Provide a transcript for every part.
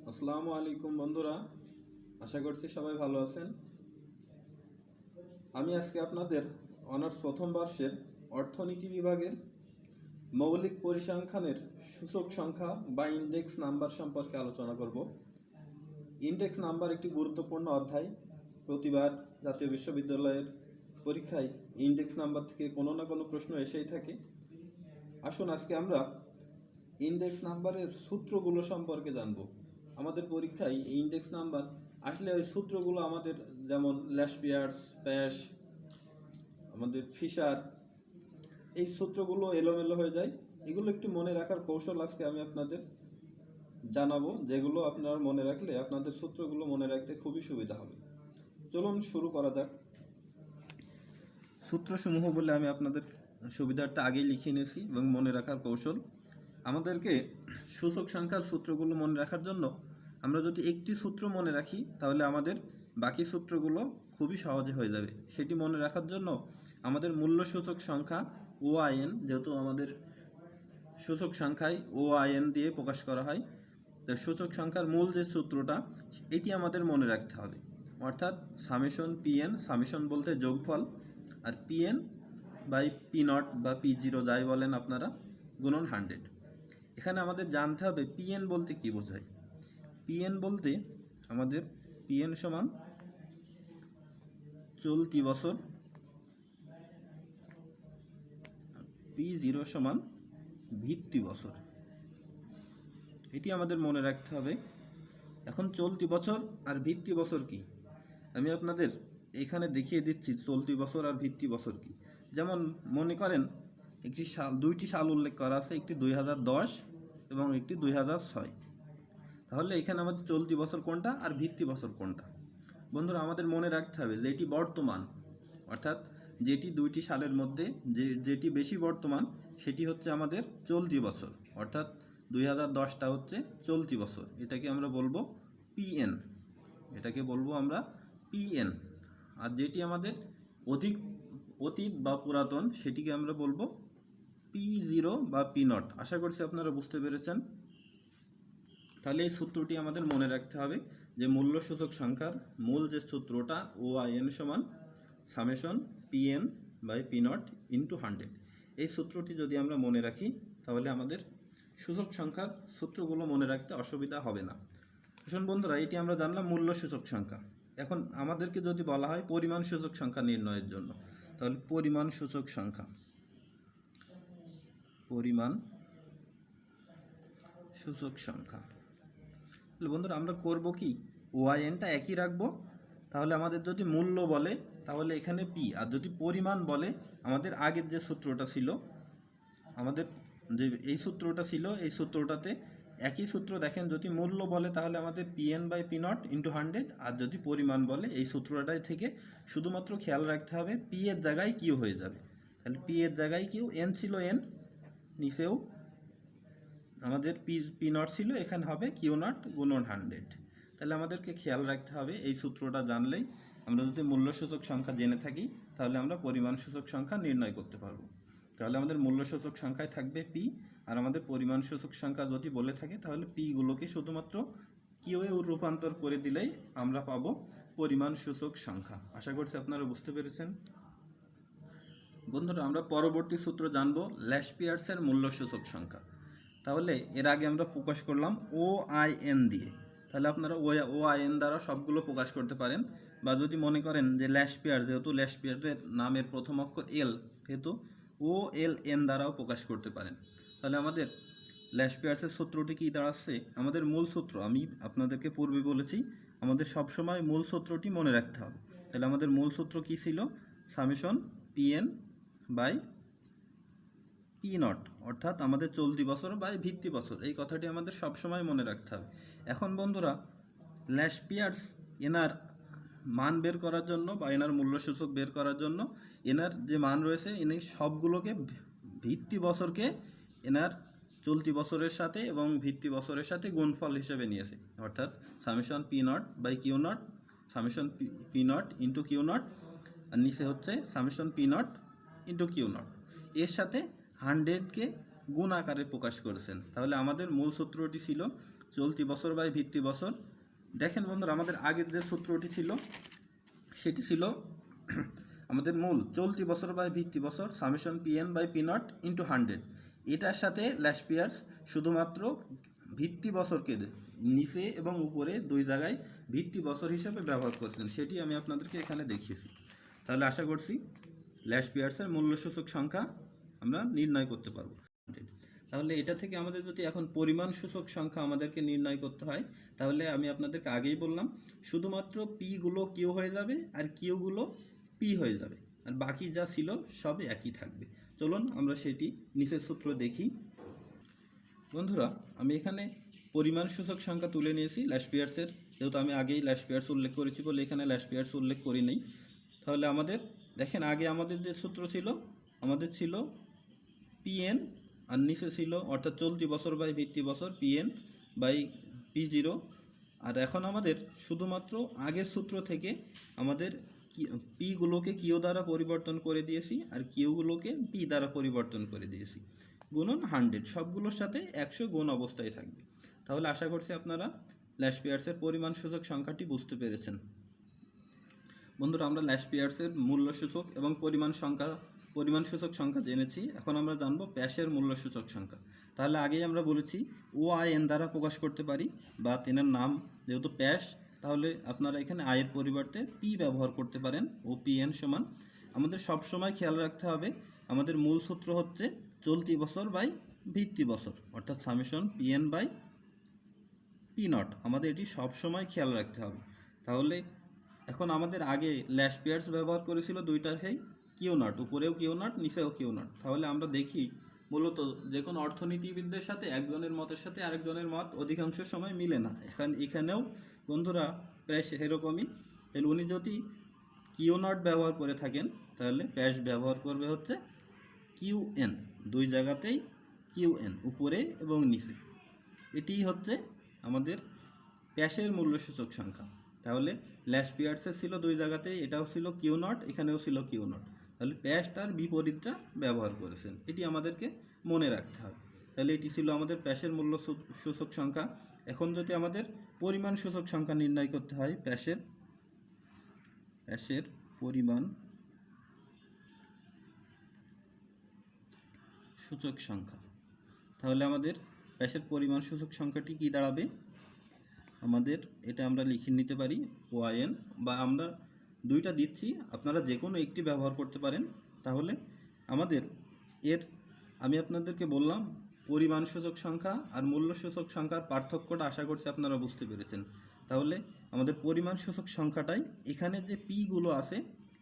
আসসালামু আলাইকুম বন্ধুরা, আশা করছি সবাই ভালো আছেন। আমি আজকে আপনাদের অনার্স প্রথম বর্ষের অর্থনীতি বিভাগের মৌলিক পরিসংখ্যানের সূচক সংখ্যা বা ইন্ডেক্স নাম্বার সম্পর্কে আলোচনা করব। ইন্ডেক্স নাম্বার একটি গুরুত্বপূর্ণ অধ্যায়। প্রতিবার জাতীয় বিশ্ববিদ্যালয়ের পরীক্ষায় ইন্ডেক্স নাম্বার থেকে কোনো না কোনো প্রশ্ন এসেই থাকে। আসুন আজকে আমরা ইন্ডেক্স নাম্বারের সূত্রগুলো সম্পর্কে জানব। আমাদের পরীক্ষায় এই ইন্ডেক্স নাম্বার আসলে ওই সূত্রগুলো আমাদের যেমন ল্যাশপিয়ার্স, প্যাশ, আমাদের ফিশার, এই সূত্রগুলো এলোমেলো হয়ে যায়। এগুলো একটু মনে রাখার কৌশল আজকে আমি আপনাদের জানাবো, যেগুলো আপনারা মনে রাখলে আপনাদের সূত্রগুলো মনে রাখতে খুবই সুবিধা হবে। চলুন শুরু করা যাক। সূত্রসমূহ বলে আমি আপনাদের সুবিধার্থে আগেই লিখে নিয়েছি এবং মনে রাখার কৌশল। আমাদেরকে সূচক সংখ্যার সূত্রগুলো মনে রাখার জন্য আমরা যদি একটি সূত্র মনে রাখি তাহলে আমাদের বাকি সূত্রগুলো খুবই সহজে হয়ে যাবে। সেটি মনে রাখার জন্য আমাদের মূল্য সূচক সংখ্যা OIN, যেহেতু আমাদের সূচক সংখ্যায় OIN দিয়ে প্রকাশ করা হয়, তো সূচক সংখ্যার মূল যে সূত্রটা এটি আমাদের মনে রাখতে হবে। অর্থাৎ সামেশন PN, সামেশন বলতে যোগফল, আর PN বাই P0 বা P0 যাই বলেন আপনারা, গুণন 100। এখানে আমাদের জানতে হবে PN বলতে কি বোঝায়। PN বলতে আমাদের PN সমান চলতি বছর, P0 সমান ভিত্তি বছর। এটি আমাদের মনে রাখতে হবে। এখন চলতি বছর আর ভিত্তি বছর কি আমি আপনাদের এখানে দেখিয়ে দিচ্ছি। চলতি বছর আর ভিত্তি বছর কি, যেমন মনে করেন একটি সাল, দুইটি সাল উল্লেখ করা আছে, একটি 2010 এবং একটি 2006। তাহলে এখানে আমাদের চলতি বছর কোনটা আর ভিত্তি বছর কোনটা? বন্ধুরা, আমাদের মনে রাখতে হবে যে এটি বর্তমান, অর্থাৎ যেটি দুইটি সালের মধ্যে যেটি বেশি বর্তমান সেটি হচ্ছে আমাদের চলতি বছর, অর্থাৎ 2010টা হচ্ছে চলতি বছর। এটাকে আমরা বলবো PN, এটাকে বলবো আমরা PN। আর যেটি আমাদের অতীত বা পুরাতন সেটিকে আমরা বলবো P0 বা P0। আশা করছি আপনারা বুঝতে পেরেছেন। তাহলে এই সূত্রটি আমাদের মনে রাখতে হবে যে মূল্য সূচক সংখ্যার মূল যে সূত্রটা OIN সমান summation PN by P0 into 100। এই সূত্রটি যদি আমরা মনে রাখি তাহলে আমাদের সূচক সংখ্যার সূত্রগুলো মনে রাখতে অসুবিধা হবে না। শুনুন বন্ধুরা, এটি আমরা জানলাম মূল্য সূচক সংখ্যা। এখন আমাদেরকে যদি বলা হয় পরিমাণ সূচক সংখ্যা নির্ণয়ের জন্য, তাহলে পরিমাণ সূচক সংখ্যা, পরিমাণ সূচক সংখ্যা, তাহলে বন্ধুরা আমরা করব কি, OINটা একই রাখবো। তাহলে আমাদের যদি মূল্য বলে তাহলে এখানে P, আর যদি পরিমাণ বলে আমাদের আগের যে সূত্রটা ছিল, আমাদের যে এই সূত্রটা ছিল এই সূত্রটাতে একই সূত্র দেখেন, যদি মূল্য বলে তাহলে আমাদের PN বাই P0 ইন্টু 100, আর যদি পরিমাণ বলে এই সূত্রটাই থেকে শুধুমাত্র খেয়াল রাখতে হবে P এর জায়গায় Q হয়ে যাবে। তাহলে P এর জায়গায় Q, N ছিল N, নিচেও আমাদের P0 ছিল, এখানে হবে Q0 গুণন 100। তাহলে আমাদেরকে খেয়াল রাখতে হবে এই সূত্রটা জানলেই আমরা যদি মূল্য সূচক সংখ্যা জেনে থাকি তাহলে আমরা পরিমাণ সূচক সংখ্যা নির্ণয় করতে পারবো। তাহলে আমাদের মূল্য সূচক সংখ্যায় থাকবে P, আর আমাদের পরিমাণ সূচক সংখ্যা যদি বলে থাকে তাহলে Pগুলোকে শুধুমাত্র কিউ এ রূপান্তর করে দিলেই আমরা পাবো পরিমাণ সূচক সংখ্যা। আশা করছি আপনারা বুঝতে পেরেছেন। বন্ধুরা, আমরা পরবর্তী সূত্র জানবো ল্যাশপিয়ার্সের মূল্য সূচক সংখ্যা। তাহলে এর আগে আমরা প্রকাশ করলাম OIN দিয়ে, তাহলে আপনারা OIN দ্বারা সবগুলো প্রকাশ করতে পারেন। বা যদি মনে করেন যে ল্যাশপিয়ার, যেহেতু ল্যাশপিয়ারের নামের প্রথম অক্ষর L, যেহেতু OLN দ্বারাও প্রকাশ করতে পারেন। তাহলে আমাদের ল্যাশপিয়ার্সের সূত্রটি কী দাঁড়াচ্ছে, আমাদের মূল সূত্র আমি আপনাদেরকে পূর্বে বলেছি আমাদের সবসময় মূল সূত্রটি মনে রাখতে হবে। তাহলে আমাদের মূল সূত্র কী ছিল, সামেশন PN বাই P0, অর্থাৎ আমাদের চলতি বছর বাই ভিত্তি বছর। এই কথাটি আমাদের সবসময় মনে রাখতে হবে। এখন বন্ধুরা, ল্যাশপিয়ার্স এনার মান বের করার জন্য বা এনার মূল্যসূচক বের করার জন্য এনার যে মান রয়েছে ইনি সবগুলোকে ভিত্তি বছরকে এনার চলতি বছরের সাথে এবং ভিত্তি বছরের সাথে গুণফল হিসেবে নিয়েছে। অর্থাৎ summation P0 by Q0, summation P0 into Q0, আর নিচে হচ্ছে সামেশন P0 ইন্টু Q0। এর সাথে 100কে গুণ আকারে প্রকাশ করেছেন। তাহলে আমাদের মূল সূত্রটি ছিল চলতি বছর বাই ভিত্তি বছর। দেখেন বন্ধুরা, আমাদের আগের যে সূত্রটি ছিল সেটি ছিল আমাদের মূল চলতি বছর বাই ভিত্তি বছর summation PN by P naught into 100। এটার সাথে ল্যাশ পিয়ার্স শুধুমাত্র ভিত্তি বছরকে নিচে এবং উপরে দুই জায়গায় ভিত্তি বছর হিসেবে ব্যবহার করছেন, সেটি আমি আপনাদেরকে এখানে দেখিয়েছি। তাহলে আশা করছি ল্যাশ পিয়ার্সের মূল্যসূচক সংখ্যা আমরা নির্ণয় করতে পারবো। তাহলে এটা থেকে আমাদের যদি এখন পরিমাণ সূচক সংখ্যা আমাদেরকে নির্ণয় করতে হয়, তাহলে আমি আপনাদেরকে আগেই বললাম শুধুমাত্র পিগুলো কিউ হয়ে যাবে আর কিউগুলো পি হয়ে যাবে, আর বাকি যা ছিল সব একই থাকবে। চলুন আমরা সেটি নিচের সূত্র দেখি। বন্ধুরা, আমি এখানে পরিমাণ সূচক সংখ্যা তুলে নিয়েছি ল্যাশ পিয়ার্সের, যেহেতু আমি আগেই ল্যাশ পিয়ার্স উল্লেখ করেছি বলে এখানে ল্যাশ পিয়ার্স উল্লেখ করি নেই। তাহলে আমাদের দেখেন আগে আমাদের যে সূত্র ছিল, আমাদের ছিল পিএন আর নিচে ছিল অর্থাৎ চলতি বছর বাই ভিত্তি বছর পিএন বাই P0। আর এখন আমাদের শুধুমাত্র আগের সূত্র থেকে আমাদের পিগুলোকে কিউ দ্বারা পরিবর্তন করে দিয়েছি আর কিউগুলোকে পি দ্বারা পরিবর্তন করে দিয়েছি, গুণন 100, সবগুলোর সাথে 100 গুণ অবস্থায় থাকবে। তাহলে আশা করছি আপনারা ল্যাশ পিয়ার্সের পরিমাণ সূচক সংখ্যাটি বুঝতে পেরেছেন। বন্ধুরা, আমরা ল্যাশ পিয়ার্সের মূল্যসূচক এবং পরিমাণ সূচক সংখ্যা জেনেছি। এখন আমরা জানবো প্যাশের মূল্যসূচক সংখ্যা। তাহলে আগেই আমরা বলেছি ও আই এন দ্বারা প্রকাশ করতে পারি, বা তেনার নাম যেহেতু প্যাশ, তাহলে আপনারা এখানে আয়ের পরিবর্তে পি ব্যবহার করতে পারেন। ও পি এন সমান, আমাদের সব সময় খেয়াল রাখতে হবে আমাদের মূল সূত্র হচ্ছে চলতি বছর বাই ভিত্তি বছর, অর্থাৎ summation PN by P naught. আমাদের এটি সব সময় খেয়াল রাখতে হবে। তাহলে এখন আমাদের আগে ল্যাশ পিয়ার্স ব্যবহার করেছিল দুইটাকেই কিউ নট, উপরেও কিউ নট নিচেও কিউ নট। তাহলে আমরা দেখি মূলত যে কোনো অর্থনীতিবিদদের সাথে একজনের মতের সাথে আরেকজনের মত অধিকাংশ সময় মিলে না। এখানেও বন্ধুরা প্রায় সেরকমই। তাহলে উনি যদি কিউ নট ব্যবহার করে থাকেন তাহলে প্যাশ ব্যবহার করবে হচ্ছে কিউ এন, দুই জায়গাতেই কিউ এন, উপরে এবং নিচে। এটিই হচ্ছে আমাদের প্যাশের মূল্যসূচক সংখ্যা। তাহলে ল্যাশ পিয়ার্সের ছিল দুই জায়গাতেই, এটাও ছিল কিউ নট, এখানেও ছিল কিউ নট। তাহলে প্যাশটার বিপরীতটা ব্যবহার করেছেন, এটি আমাদেরকে মনে রাখতে হবে। তাহলে এটি ছিল আমাদের প্যাশের মূল্য সূচক সংখ্যা। এখন যদি আমাদের পরিমাণ সূচক সংখ্যা নির্ণয় করতে হয়, প্যাশের পরিমাণ সূচক সংখ্যা, তাহলে আমাদের প্যাশের পরিমাণ সূচক সংখ্যাটি কি দাঁড়াবে? আমাদের এটা আমরা লিখে নিতে পারি ওয়াইএন, বা আমরা দুইটা দিচ্ছি, আপনারা যে কোনো একটি ব্যবহার করতে পারেন। তাহলে আমাদের আমি আপনাদেরকে বললাম পরিমাণ সূচক সংখ্যা আর মূল্য সূচক সংখ্যার পার্থক্যটা আশা করছি আপনারা বুঝতে পেরেছেন। তাহলে আমাদের পরিমাণ সূচক সংখ্যাটাই এখানে যে পিগুলো আছে,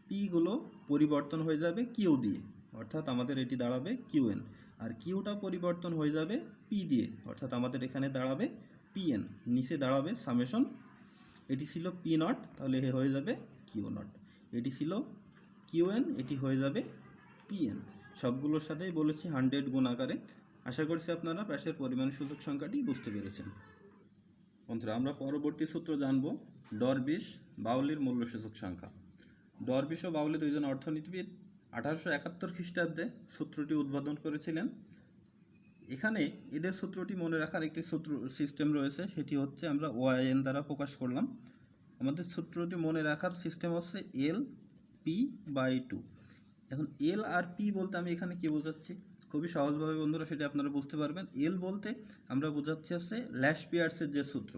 পিগুলো পরিবর্তন হয়ে যাবে কিউ দিয়ে, অর্থাৎ আমাদের এটি দাঁড়াবে কিউএন, আর কিউটা পরিবর্তন হয়ে যাবে পি দিয়ে, অর্থাৎ আমাদের এখানে দাঁড়াবে পিএন, নিচে দাঁড়াবে সামেশন। এটি ছিল পি নট, তাহলে হয়ে যাবে কিউ নট। এটি ছিল কিউএন, এটি হয়ে যাবে পিএন। সবগুলোর সাথেই বলেছি 100 গুণ আকারে। আশা করছি আপনারা প্যাশের পরিমাণ সূচক সংখ্যাটি বুঝতে পেরেছেন। বন্ধুরা, আমরা পরবর্তী সূত্র জানব ডরবিশ বাউলির মূল্যসূচক সংখ্যা। ডরবিশ ও বাউলি দুইজন অর্থনীতিবিদ 1871 খ্রিস্টাব্দে সূত্রটি উদ্বোধন করেছিলেন। এখানে এদের সূত্রটি মনে রাখার একটি সূত্র সিস্টেম রয়েছে, সেটি হচ্ছে আমরা ওআইএন দ্বারা প্রকাশ করলাম। আমাদের সূত্রটি মনে রাখার সিস্টেম হচ্ছে এল পি বাই 2। এখন এল আর পি বলতে আমি এখানে কি বোঝাচ্ছি, খুবই সহজভাবে বন্ধুরা সেটা আপনারা বুঝতে পারবেন। এল বলতে আমরা বোঝাচ্ছি হচ্ছে ল্যাশ পিয়ার্সের যে সূত্র।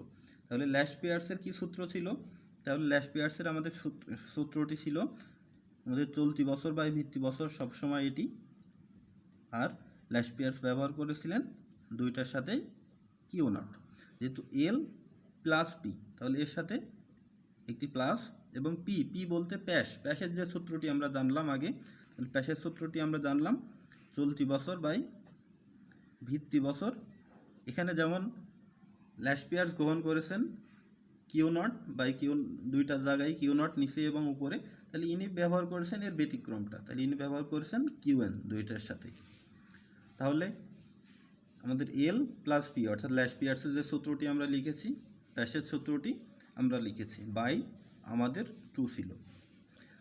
তাহলে ল্যাশ পিয়ার্সের কি সূত্র ছিল? তাহলে ল্যাশ পিয়ার্সের আমাদের সূত্রটি ছিল আমাদের চলতি বছর বাই ভিত্তি বছর, সবসময় এটি। আর ল্যাশ পিয়ার্স ব্যবহার করেছিলেন দুইটার সাথেই কিউ নট, যেহেতু এল প্লাস পি, তাহলে এর সাথে একটি প্লাস এবং পি বলতে প্যাশের যে সূত্রটি আমরা জানলাম আগে, তাহলে প্যাশের সূত্রটি আমরা জানলাম চলতি বছর বাই ভিত্তি বছর। এখানে যেমন ল্যাশ পিয়ার্স গ্রহণ করেছেন কিউ নট বাই কিউ, দুইটা জায়গায় কিউ নট নিচে এবং উপরে, তাহলে ইনি ব্যবহার করেছেন এর ব্যতিক্রমটা, তাহলে ইনি ব্যবহার করেছেন কিউএন দুইটার সাথে। তাহলে আমাদের এল প্লাস পি অর্থাৎ ল্যাশ পিয়ার্সের যে সূত্রটি আমরা লিখেছি, প্যাশের সূত্রটি আমরা লিখেছি বাই আমাদের 2 ছিল।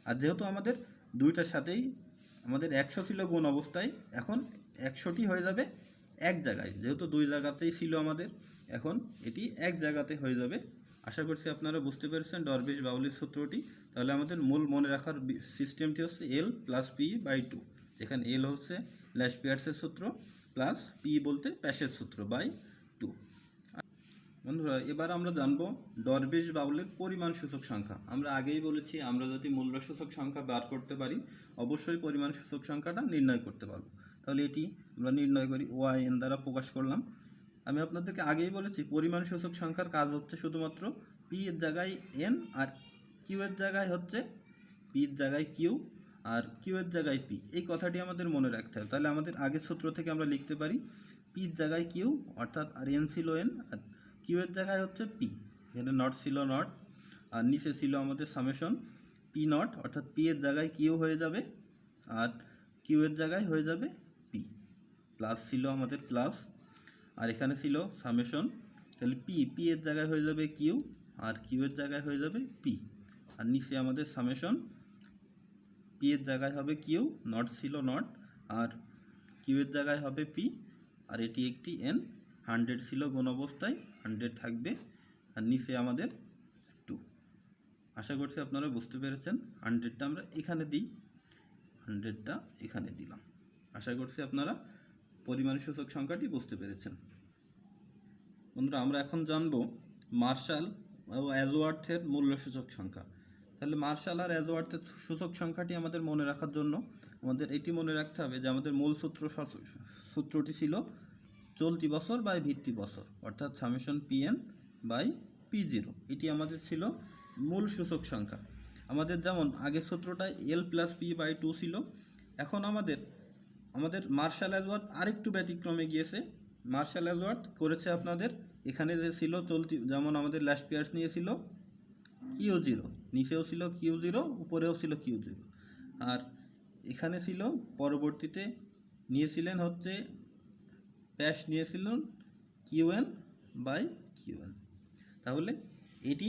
আর যেহেতু আমাদের দুইটার সাথেই আমাদের 100 ছিল গুণ অবস্থায়, এখন 100টি হয়ে যাবে এক জায়গায়, যেহেতু দুই জায়গাতেই ছিল আমাদের, এখন এটি এক জায়গাতে হয়ে যাবে। আশা করছি আপনারা বুঝতে পেরেছেন ডরবিশ বাউলির সূত্রটি। তাহলে আমাদের মূল মনে রাখার সিস্টেমটি হচ্ছে এল প্লাস পি বাই টু, যেখানে এল হচ্ছে ল্যাশপিয়ার্সের সূত্র প্লাস পি বলতে প্যাশের সূত্র বাই টু। বন্ধুরা এবার আমরা জানবো ডরবিশ বাউলের পরিমাণ সূচক সংখ্যা। আমরা আগেই বলেছি আমরা যদি মূল্য সূচক সংখ্যা বার করতে পারি অবশ্যই পরিমাণ সূচক সংখ্যাটা নির্ণয় করতে পারবো। তাহলে এটি আমরা নির্ণয় করি ওয়াই এন দ্বারা প্রকাশ করলাম। আমি আপনাদেরকে আগেই বলেছি পরিমাণ সূচক সংখ্যার কাজ হচ্ছে শুধুমাত্র পি এর জায়গায় এন আর কিউ এর জায়গায় হচ্ছে পি এর জায়গায় কিউ আর কিউ এর জায়গায় পি, এই কথাটি আমাদের মনে রাখতে হবে। তাহলে আমাদের আগের সূত্র থেকে আমরা লিখতে পারি পি এর জায়গায় কিউ অর্থাৎ আর এন ছিল এন আর কিউ এর জায়গায় হচ্ছে পি, এখানে নট ছিল নট আর নিচে ছিল আমাদের সামেশন পি নট অর্থাৎ পি এর জায়গায় কিউ হয়ে যাবে আর কিউ এর জায়গায় হয়ে যাবে পি, প্লাস ছিল আমাদের প্লাস আর এখানে ছিল সামেশন, তাহলে পি এর জায়গায় হয়ে যাবে কিউ আর কিউ এর জায়গায় হয়ে যাবে পি আর নিচে আমাদের সামেশন পি এর জায়গায় হবে কিউ, নট ছিল নট আর কিউ এর জায়গায় হবে পি আর এটি একটি এন, 100 ছিল কোন অবস্থায় 100 থাকবে আর নিচে আমাদের 2। আশা করছি আপনারা বুঝতে পেরেছেন। 100টা আমরা এখানে দিই, 100টা এখানে দিলাম। আশা করছি আপনারা পরিমাণ সূচক সংখ্যাটি বুঝতে পেরেছেন। বন্ধুরা আমরা এখন জানব মার্শাল ও অ্যাজওয়ার্থের মূল্য সূচক সংখ্যা। তাহলে মার্শাল আর অ্যাজওয়ার্থের সূচক সংখ্যাটি আমাদের মনে রাখার জন্য আমাদের এটি মনে রাখতে হবে যে আমাদের মূল সূত্রটি ছিল চলতি বছর বাই ভিত্তি বছর অর্থাৎ summation P N by P zero, এটি আমাদের ছিল মূল সূচক সংখ্যা। আমাদের যেমন আগের সূত্রটায় L plus P by two ছিল, এখন আমাদের মার্শাল অ্যাজওয়ার্থ আরেকটু ব্যতিক্রমে গিয়েছে। মার্শাল অ্যাজওয়ার্থ করেছে আপনাদের এখানে যে ছিল চলতি, যেমন আমাদের ল্যাশপিয়ার্স নিয়েছিল কিউ জিরো, নিচেও ছিল কিউ জিরো উপরেও ছিল কিউ জিরো আর এখানে ছিল পরবর্তীতে নিয়েছিলেন হচ্ছে প্যাশ নিয়েছিলেন কিউএন বাই কিউএন। তাহলে এটি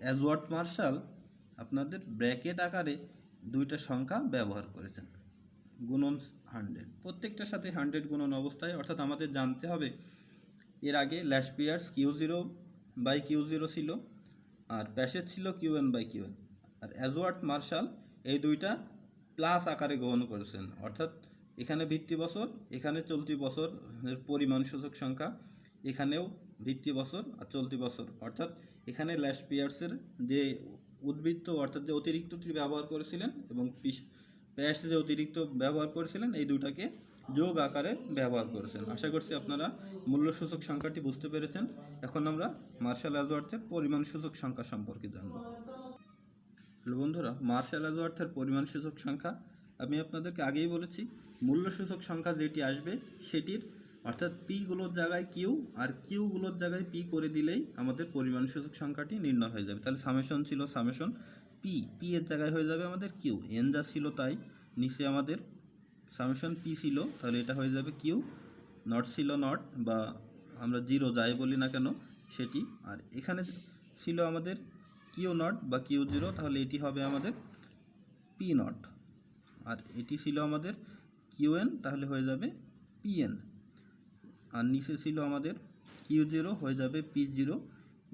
অ্যাজওয়ার্থ মার্শাল আপনাদের ব্র্যাকেট আকারে দুইটা সংখ্যা ব্যবহার করেছেন গুণন 100, প্রত্যেকটার সাথে 100 গুণন অবস্থায়, অর্থাৎ আমাদের জানতে হবে এর আগে Laspeyres q zero by q zero ছিল আর প্যাশেজ ছিল কিউএন বাই কিউএন আর অ্যাজওয়ার্থ মার্শাল এই দুইটা প্লাস আকারে গ্রহণ করেছেন, অর্থাৎ এখানে ভিত্তি বছর এখানে চলতি বছর পরিমাণ সূচক সংখ্যা, এখানেও ভিত্তি বছর আর চলতি বছর, অর্থাৎ এখানে ল্যাশপিয়ার্সের যে উদ্বৃত্ত অর্থাৎ যে অতিরিক্তটি ব্যবহার করেছিলেন এবং প্যাশ যে অতিরিক্ত ব্যবহার করেছিলেন এই দুটাকে যোগ আকারে ব্যবহার করেছেন। আশা করছি আপনারা মূল্য সূচক সংখ্যাটি বুঝতে পেরেছেন। এখন আমরা মার্শাল অ্যাজওয়ার্থের পরিমাণ সূচক সংখ্যা সম্পর্কে জানব। হ্যালো বন্ধুরা, মার্শাল অ্যাজওয়ার্থের পরিমাণ সূচক সংখ্যা আমি আপনাদেরকে আগেই বলেছি মূল্য সূচক সংখ্যা যেটি আসবে সেটির অর্থাৎ পিগুলোর জায়গায় কিউ আর কিউগুলোর জায়গায় পি করে দিলেই আমাদের পরিমাণ সূচক সংখ্যাটি নির্ণয় হয়ে যাবে। তাহলে সামেশন ছিল সামেশন পি এর জায়গায় হয়ে যাবে আমাদের কিউ, এন যা ছিল তাই, নিচে আমাদের সামেশন পি ছিল তাহলে এটা হয়ে যাবে কিউ, নট ছিল নট বা আমরা জিরো যাই বলি না কেন সেটি, আর এখানে ছিল আমাদের কিউ নট বা কিউ জিরো তাহলে এটি হবে আমাদের পি নট আর এটি ছিল আমাদের কিউএন তাহলে হয়ে যাবে পিএন আর নিচে ছিল আমাদের কিউ জিরো হয়ে যাবে পি জিরো,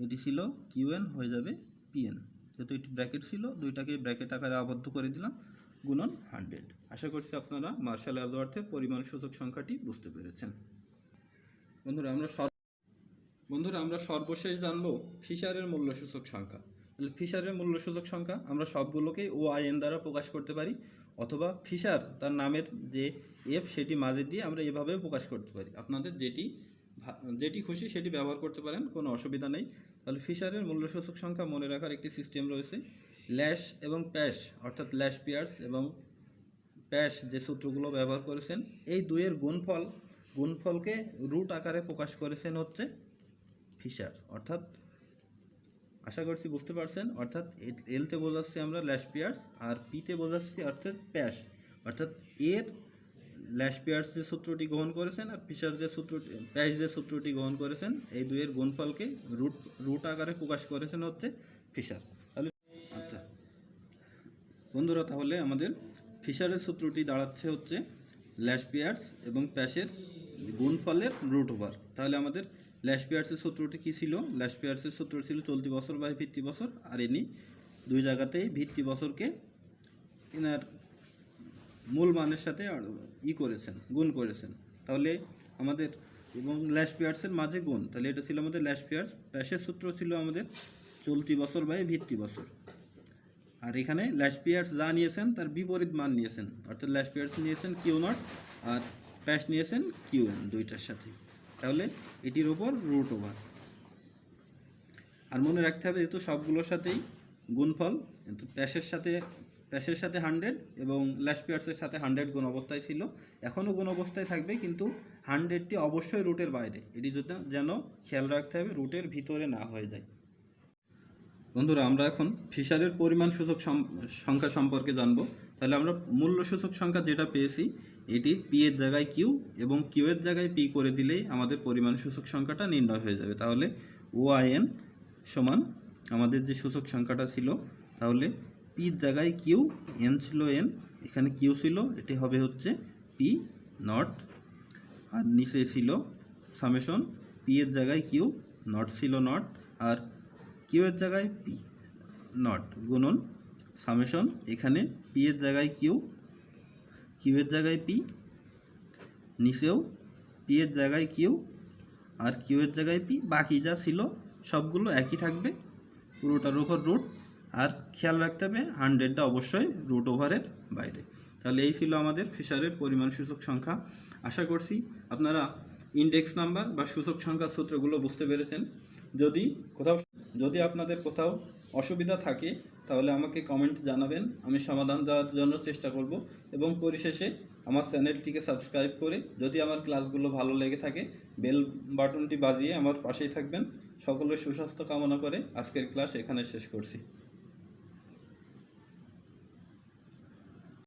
এটি ছিল কিউএন হয়ে যাবে পিএন, যেহেতু এটি ব্র্যাকেট ছিল দুইটাকে ব্র্যাকেট আকারে আবদ্ধ করে দিলাম গুণন 100। আশা করছি আপনারা মার্শাল অ্যাজওয়ার্থের পরিমাণ সূচক সংখ্যাটি বুঝতে পেরেছেন। বন্ধুরা আমরা সর্বশেষ জানবো ফিশারের মূল্য সূচক সংখ্যা। তাহলে ফিশারের মূল্য সূচক সংখ্যা আমরা সবগুলোকেই ও আই এন দ্বারা প্রকাশ করতে পারি অথবা ফিশার তার নামের যে এফ সেটি মাঝে দিয়ে আমরা এভাবেও প্রকাশ করতে পারি, আপনাদের যেটি খুশি সেটি ব্যবহার করতে পারেন, কোনো অসুবিধা নেই। তাহলে ফিশারের মূল্য সূচক সংখ্যা মনে রাখার একটি সিস্টেম রয়েছে। ল্যাশ এবং প্যাশ অর্থাৎ ল্যাশপিয়ার্স এবং প্যাশ যে সূত্রগুলো ব্যবহার করেছেন এই দুইয়ের গুণফলকে রুট আকারে প্রকাশ করেছেন হচ্ছে ফিশার, অর্থাৎ আশা করছি বুঝতে পারছেন, অর্থাৎ এলতে বোঝাচ্ছি আমরা ল্যাশপিয়ার্স আর পিতে বোঝাচ্ছি অর্থাৎ প্যাশ, অর্থাৎ এর ল্যাশপিয়ার্স যে সূত্রটি গ্রহণ করেছেন আর ফিশার যে সূত্রটি প্যাশ যে সূত্রটি গ্রহণ করেছেন এই দুইয়ের গুণফলকে রুট আকারে প্রকাশ করেছেন হচ্ছে ফিশার। তাহলে আচ্ছা বন্ধুরা, তাহলে আমাদের ফিশারের সূত্রটি দাঁড়াচ্ছে হচ্ছে ল্যাশপিয়ার্স এবং প্যাশের গুণফলের রুট ওভার। তাহলে আমাদের ল্যাশ পিয়ার্সের সূত্রটি কী ছিল? ল্যাশ পিয়ার্সের সূত্র ছিল চলতি বছর বাই ভিত্তি বছর, আর ইনি দুই জায়গাতেই ভিত্তি বছরকে এনার মূল মানের সাথে করেছেন, গুণ করেছেন। তাহলে আমাদের এবং ল্যাশ পিয়ার্সের মাঝে গুণ, তাহলে এটা ছিল আমাদের ল্যাশ পিয়ার্স। প্যাশের সূত্র ছিল আমাদের চলতি বছর বাই ভিত্তি বছর, আর এখানে ল্যাশ পিয়ার্স যা নিয়েছেন তার বিপরীত মান নিয়েছেন, অর্থাৎ ল্যাশ পিয়ার্স নিয়েছেন কিউ নট আর প্যাশ নিয়েছেন কিউ এন, দুইটার সাথে। তাহলে এটির ওপর রুট ওভার। আর মনে রাখতে হবে যেহেতু সবগুলোর সাথেই গুণফল, কিন্তু প্যাশের সাথে 100 এবং ল্যাশ পিয়ার্সের সাথে 100 গুণ অবস্থায় ছিল, এখনও গুণ অবস্থায় থাকবে, কিন্তু 100টি অবশ্যই রুটের বাইরে। এটি যেন খেয়াল রাখতে হবে রুটের ভিতরে না হয়ে যায়। বন্ধুরা, আমরা এখন ফিশারের পরিমাণ সূচক সংখ্যা সম্পর্কে জানব। তাহলে আমরা মূল্য সূচক সংখ্যা যেটা পেয়েছি, এটি পি এর জায়গায় কিউ এবং কিউ এর জায়গায় পি করে দিলেই আমাদের পরিমাণ সূচক সংখ্যাটা নির্ণয় হয়ে যাবে। তাহলে ওআইএন সমান আমাদের যে সূচক সংখ্যাটা ছিল, তাহলে পির জায়গায় কিউ, এন ছিল এন, এখানে কিউ ছিল, এটি হবে হচ্ছে পি নট, আর নিচে ছিল সামেশন পি এর জায়গায় কিউ, নট ছিল নট, আর কিউ এর জায়গায় পি নট গুণন সামেশন এখানে পি এর জায়গায় কিউ, কিউ এর জায়গায় পি, নিচেও পি এর জায়গায় কিউ আর কিউ এর জায়গায় পি, বাকি যা ছিল সবগুলো একই থাকবে, পুরোটার উপর রুট। আর খেয়াল রাখতে হবে 100টা অবশ্যই রুট ওভারের বাইরে। তাহলে এই ছিল আমাদের ফিশারের পরিমাণ সূচক সংখ্যা। আশা করছি আপনারা ইন্ডেক্স নাম্বার বা সূচক সংখ্যার সূত্রগুলো বুঝতে পেরেছেন। যদি আপনাদের কোথাও অসুবিধা থাকে তাহলে আমাকে কমেন্ট জানাবেন, আমি সমাধান দেওয়ার জন্য চেষ্টা করব। এবং পরিশেষে আমার চ্যানেলটিকে সাবস্ক্রাইব করে যদি আমার ক্লাসগুলো ভালো লেগে থাকে বেল বাটনটি বাজিয়ে আমার পাশেই থাকবেন। সকলের সুস্বাস্থ্য কামনা করে আজকের ক্লাস এখানে শেষ করছি।